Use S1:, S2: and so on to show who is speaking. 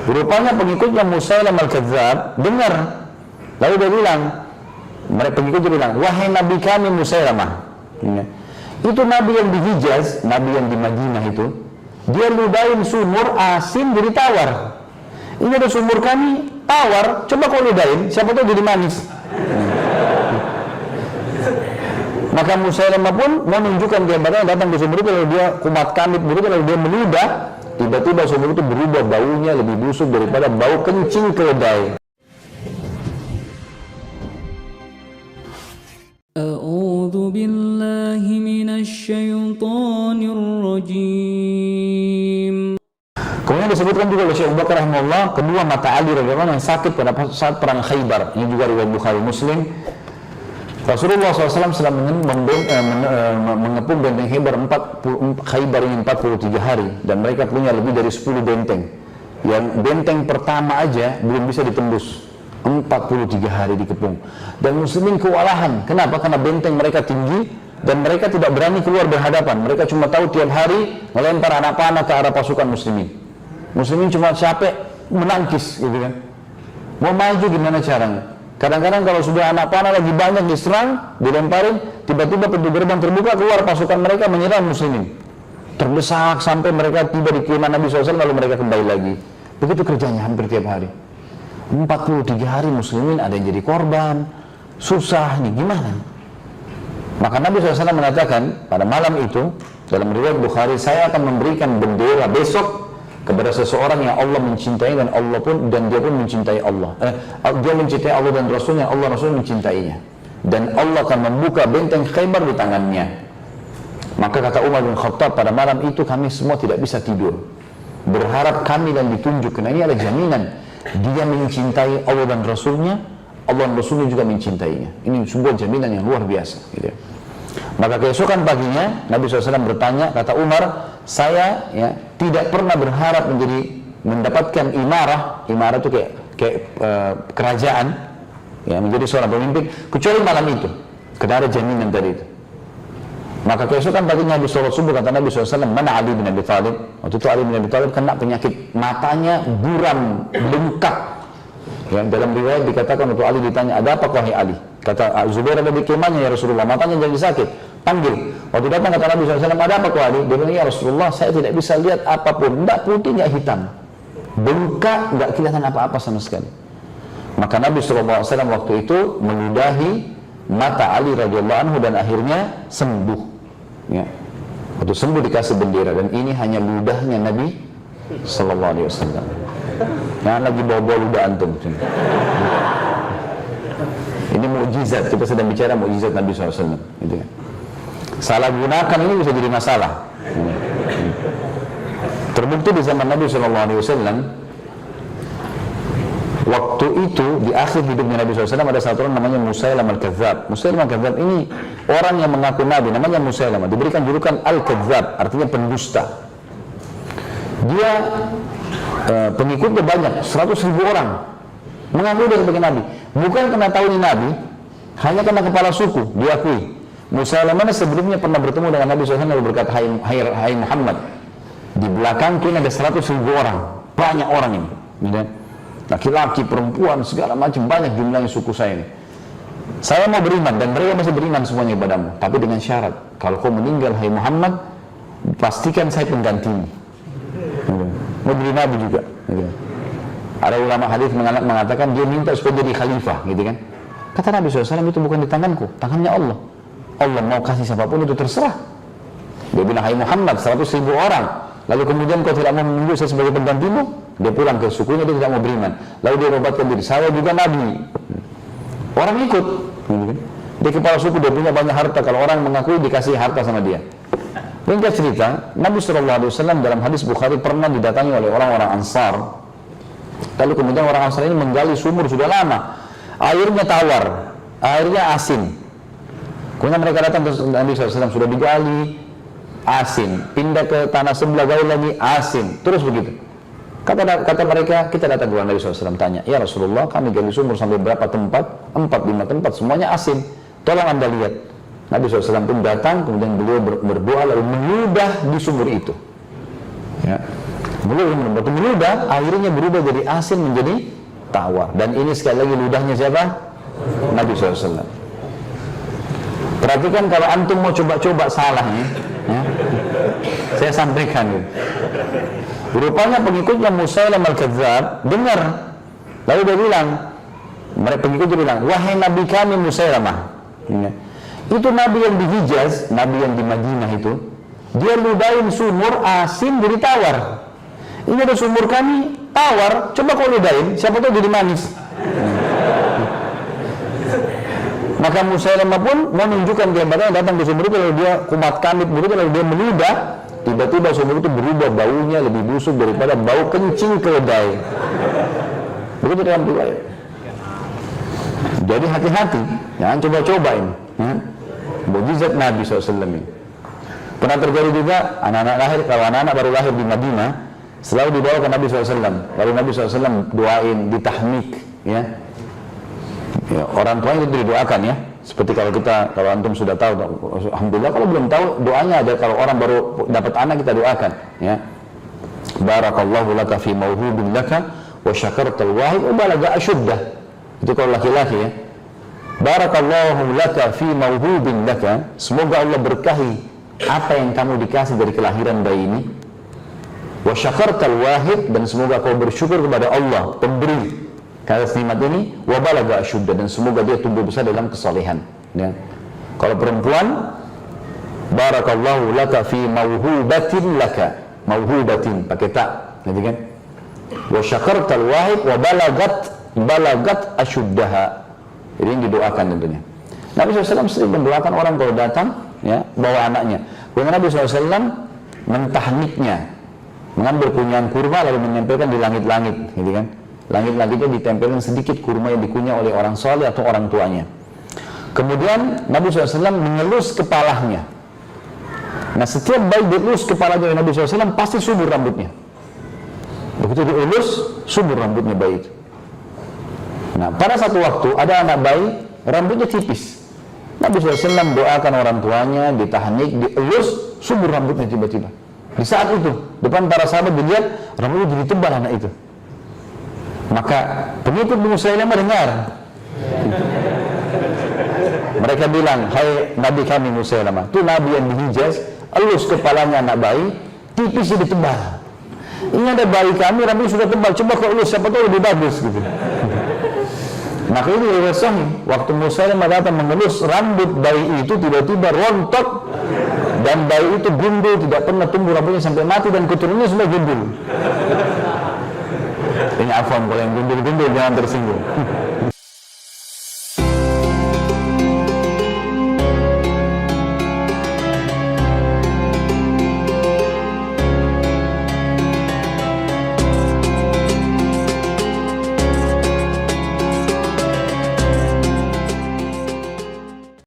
S1: Rupanya pengikutnya Musailamah al-Kadzdzab dengar, lalu dia bilang, mereka pengikutnya bilang, wahai Nabi kami Musailamah, itu Nabi yang di Hijaz, Nabi yang di Madinah itu, dia ludahin sumur asin jadi tawar. Ini ada sumur kami tawar, coba kau ludahin, siapa tahu jadi manis. Maka Musailamah pun menunjukkan kehebatannya, datang ke sumur itu, lalu dia kumat kamit begitu, lalu dia meludah, tiba-tiba sumur itu berubah baunya lebih busuk daripada bau kencing keledai.
S2: A'udzu billahi minasy syaithanir rajim.
S1: Kemudian disebutkan juga oleh Syekh Abu Bakar rahimahullah, kedua mata Ali radhiyallahu anhu yang sakit pada saat perang Khaybar. Ini juga riwayat Bukhari Muslim. Rasulullah SAW sedang mengepung benteng Khaybar ini 43 hari, dan mereka punya lebih dari 10 benteng. Yang benteng pertama aja belum bisa ditembus, 43 hari dikepung. Dan muslimin kewalahan. Kenapa? Karena benteng mereka tinggi dan mereka tidak berani keluar berhadapan. Mereka cuma tahu tiap hari melempar anak panah ke arah pasukan muslimin. Muslimin cuma capek menangkis gitu kan. Mau maju gimana caranya? Kadang-kadang kalau sudah anak panah lagi banyak diserang, dilemparin, tiba-tiba pintu gerbang terbuka, keluar pasukan mereka menyerang muslimin. Terdesak sampai mereka tiba di kemah Nabi SAW, lalu mereka kembali lagi. Begitu kerjanya hampir tiap hari. 43 hari muslimin ada yang jadi korban, susah nih, gimana? Maka Nabi SAW mengatakan pada malam itu, dalam riwayat Bukhari, saya akan memberikan bendera besok kepada seseorang yang Allah mencintai dan dia pun mencintai Allah. Dia mencintai Allah dan Rasulnya, Allah Rasul mencintainya. Dan Allah akan membuka benteng Khaybar di tangannya. Maka kata Umar bin Khattab, pada malam itu kami semua tidak bisa tidur, berharap kami dan ditunjuk. Karena ini adalah jaminan dia mencintai Allah dan Rasulnya, Allah dan Rasulnya juga mencintainya. Ini sebuah jaminan yang luar biasa gitu. Maka keesokan paginya Nabi SAW bertanya, kata Umar, saya tidak pernah berharap mendapatkan imarah itu kayak kerajaan, menjadi seorang pemimpin, kecuali malam itu, karena ada jaminan tadi itu. Maka keesokan paginya Nabi sholat subuh, kata Nabi SAW, mana Ali bin Abi Thalib? Waktu itu Ali bin Abi Thalib kena penyakit, matanya buram, bengkak. Dalam riwayat dikatakan waktu Ali ditanya, ada apa wahai Ali? Kata Zubair ada di kemahnya ya Rasulullah, matanya jadi sakit. Panggil. Waktu datang kata Nabi SAW, ada apa kau Ali? Dia bilang, ya Rasulullah, saya tidak bisa lihat apapun, tidak putih, tidak hitam, bengkak, tidak kelihatan apa-apa sama sekali. Maka Nabi SAW waktu itu meludahi mata Ali radhiyallahu anhu dan akhirnya sembuh. Waktu sembuh dikasih bendera, dan ini hanya ludahnya Nabi SAW. Jangan lagi bawa-bawa ludah antum. Ini mukjizat, kita sedang bicara mukjizat Nabi SAW. Gitu kan. Salah gunakan ini bisa jadi masalah. Terbukti di zaman Nabi SAW, waktu itu di akhir hidupnya Nabi SAW ada satu orang namanya Musailamah al-Kadzdzab. Musailamah al-Kadzdzab ini orang yang mengaku Nabi, namanya Musailamah, diberikan julukan al-Kadzdzab, artinya pendusta. Dia pengikutnya banyak, 100.000 orang, mengaku dia sebagai Nabi. Bukan karena tahu ini Nabi, hanya karena kepala suku diakui. Musailamah sebelumnya pernah bertemu dengan Nabi SAW lalu berkata, hai Muhammad, di belakang ini ada 100.000 orang, banyak orang ini, laki-laki, perempuan, segala macam, banyak jumlahnya suku saya ini. Saya mau beriman dan mereka masih beriman semuanya kepadamu, tapi dengan syarat, kalau kau meninggal hai Muhammad, pastikan saya penggantimu. Mau beri Nabi juga. Ada ulama hadis mengatakan dia minta supaya jadi khalifah, gitu kan? Kata Nabi SAW, itu bukan di tanganku, tangannya Allah. Allah mau kasih siapapun itu terserah. Dia bilang, hai Muhammad, 100.000 orang. Lalu kemudian kau tidak mau menunggu saya sebagai penggantimu? Dia pulang ke sukunya, dia tidak mau beriman. Lalu dia obatkan diri, saya juga Nabi. Orang ikut. Dia kepala suku, dia punya banyak harta. Kalau orang mengakui, dikasih harta sama dia. Ringkas cerita, Nabi SAW dalam hadis Bukhari pernah didatangi oleh orang-orang Ansar. Lalu kemudian orang Ansar ini menggali sumur sudah lama. Airnya tawar, airnya asin. Kemudian mereka datang ke Nabi SAW, sudah digali, asin. Pindah ke tanah sebelah, gali lagi, asin. Terus begitu. Kata mereka, kita datang ke Nabi SAW, tanya, ya Rasulullah, kami gali sumur sampai berapa tempat? 4-5 tempat, semuanya asin. Tolong anda lihat. Nabi SAW pun datang, kemudian beliau berdoa lalu meludah di sumur itu. batu meludah, akhirnya berubah dari asin menjadi tawar. Dan ini sekali lagi ludahnya siapa? Nabi SAW. Perhatikan kalau antum mau coba-coba salah nih, ya, saya sampaikan gitu. Rupanya pengikutnya Musailam al-Kadzdzab dengar, lalu dia bilang, mereka pengikutnya bilang, wahai Nabi kami Musailamah, ya, itu Nabi yang di Hijaz, Nabi yang di Madinah itu, dia ludahin sumur asin jadi tawar. Ini ada sumur kami tawar, coba kau ludahin, siapa tahu jadi manis. Maka Musailamah pun menunjukkan kehebatannya, datang ke sumur itu, lalu dia kumat kamit mulut, lalu dia meludah, tiba-tiba sumur itu berubah baunya lebih busuk daripada bau kencing keledai. Begitu dalam riwayat. Jadi hati-hati, jangan coba-coba ini. Ya. Mukjizat Nabi SAW ini. Pernah terjadi juga anak-anak lahir, kalau anak-anak baru lahir di Madinah, selalu dibawa ke Nabi SAW. Lalu Nabi SAW doain, ditahmik, ya. Ya, orang tuanya itu didoakan ya. Seperti kalau kita, kalau antum sudah tahu, alhamdulillah. Kalau belum tahu, doanya ada. Kalau orang baru dapat anak kita doakan, ya. Barakallahu laka fi mauhubin laka wa syakartal wahid wa balaga asyuddah. Itu kalau laki-laki ya. Barakallahu laka fi mauhubin laka. Semoga Allah berkahi apa yang kamu dikasih dari kelahiran bayi ini. Wa syakartal wahid, dan semoga kau bersyukur kepada Allah pemberi atas nikmat ini, wa balaga asyudda, dan semoga dia tumbuh besar dalam kesalehan, ya. Kalau perempuan, barakallahu laka fi mauhubatin laka, mauhubatin pakai ta, gitu kan. Wa syakartal wahid wa balagat asyuddaha. Jadi yang didoakan tentunya. Nabi SAW sering mendoakan orang kalau datang, ya, bawa anaknya. Kemudian Nabi SAW mentahniknya, mengambil kunyahan kurma lalu menyampaikan di langit-langit, gitu kan. Langit-langitnya ditempelkan sedikit kurma yang dikunyah oleh orang soleh atau orang tuanya. Kemudian Nabi SAW mengelus kepalanya. Nah, setiap bayi dielus kepalanya oleh Nabi SAW pasti subur rambutnya. Begitu dielus, subur rambutnya bayi itu. Nah, pada satu waktu ada anak bayi rambutnya tipis. Nabi SAW doakan orang tuanya, ditahnik, dielus, subur rambutnya tiba-tiba. Di saat itu, depan para sahabat dilihat rambutnya jadi tebal anak itu. Maka pengikut Musailamah dengar. Mereka bilang, hai Nabi kami Musailamah, itu Nabi yang di Hijaz, elus kepalanya anak bayi, tipis jadi tebal. Ini ada bayi kami, rambutnya sudah tebal, coba kau elus, siapa tahu lebih bagus gitu. Maka itu sahih, waktu Musailamah datang mengelus rambut bayi itu, tiba-tiba rontok, dan bayi itu gundul, tidak pernah tumbuh rambutnya sampai mati, dan keturunannya semua gundul. Ini afwan, kalau yang gundul-gundul jangan tersinggung.